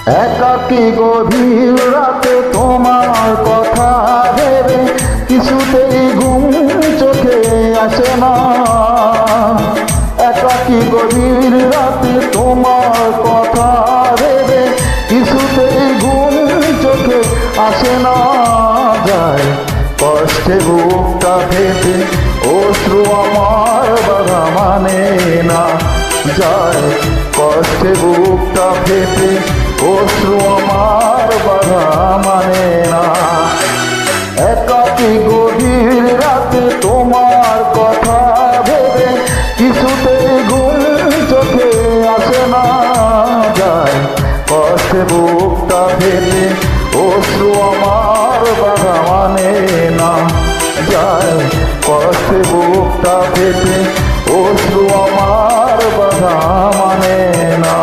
একাকী গভীর রাতে তোমার কথা ভেবে কিছুতেই ঘুম চোখে আসে না। একাকী গভীর রাতে তোমার কথা ভেবে কিছুতেই ঘুম চোখে আসে না। যায় কষ্টে বুকটা ফেটে অশ্রু আমার বাধা মানে না। যায় কষ্টে বুকটা ফেটে অশ্রু আমার বাধা মানে না। একাকী গভীর রাতে তোমার কথা ভেবে কিছুতেই ঘুম চোখে আসে না। যায় কষ্টে বুকটা ফেটে অশ্রু আমার বাধা মানে না। যায় কষ্টে বুকটা ফেটে অশ্রু আমার বাধা মানে না।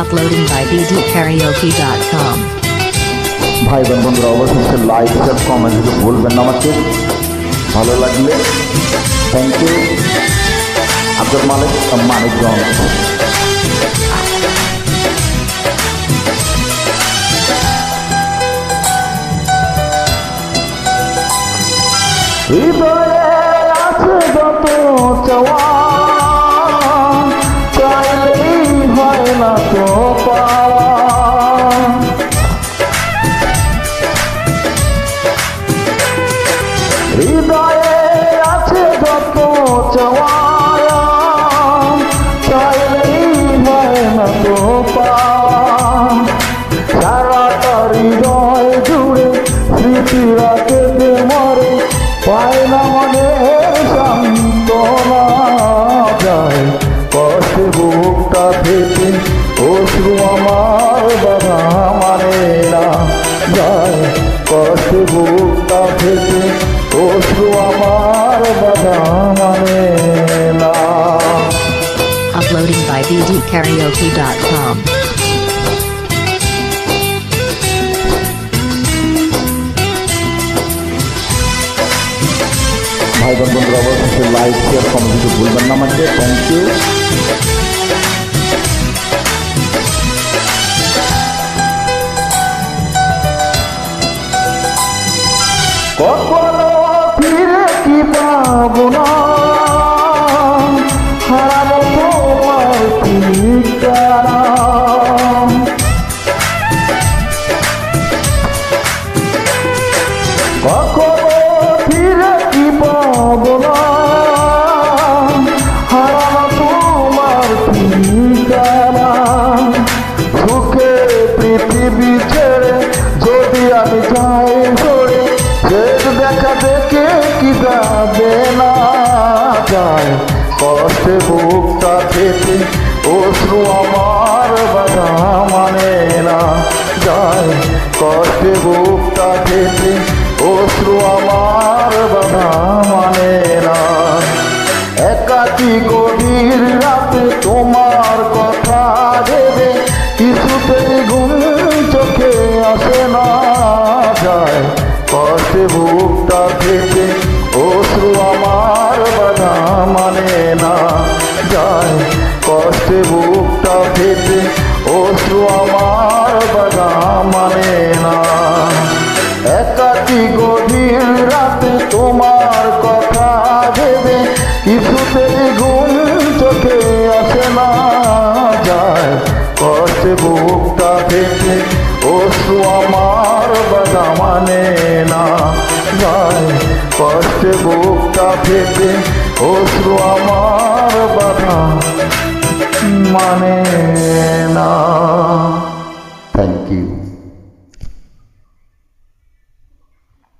Uploading by bdkaraoke.com. ভাই বন্ধুরা অবশ্যই লাইক শেয়ার কমেন্ট দিতে ভুলবেন না আমাকে। ভালো লাগলে থ্যাংক ইউ। আব্দুল মালিক মানিকগঞ্জ। হৃদয়ে আছে যত চাওয়া চাইলেই হয় না তো পাওয়া। হৃদয়ে আছে যত চাওয়া চাইলেই হয় না তো পাওয়া। সারাটা হৃদয় জুড়ে স্মৃতিরা কেঁদে মরে পায় না মনে সান্ত্বনা। যায় কষ্টে বুকটা ফেটে অশ্রু আমার বাধা মানে না। যায় কষ্টে বুকটা ফেটে অশ্রু আমার বাধা মানে না। Uploading by bdkaraoke.com. ভাই বন্ধুরা অবশ্যই লাইক শেয়ার কমেন্ট দিতে ভুলবেন না আমাকে। Thank you. কখনো ফিরে কি পাবো না হারাবো তোমার ঠিকানা। কখনো ফিরে কি পাবো না হারাবো তোমার ঠিকানা। সুখে পৃথিবী ছেড়ে যদি আমি যাই সরে শেষ দেখা দেখে কি যাবে না। যায় কষ্টে বুকটা ফেটে অশ্রু আমার বাধা মানে না। যায় কষ্টে বুকটা ফেটে অশ্রু আমার বাধা মানে না। একাকী গভীর রাতে তোমার কথা ভেবে কিছুতেই ঘুম চোখে আসে না। যায় কষ্টে বুকটা ফেটে অশ্রু আমার বাধা মানে না। যায় কষ্টে বুকটা ফেটে অশ্রু আমার বাধা মানে না। একাকী গভীর রাতে তোমার কথা ভেবে কিছুতেই ঘুম চোখে আসে না। যায় কষ্টে বুকটা ফেটে অশ্রু আমার বাধা মানে না। যায় কষ্টে বুকটা ফেটে অশ্রু আমার বাধা মানে না।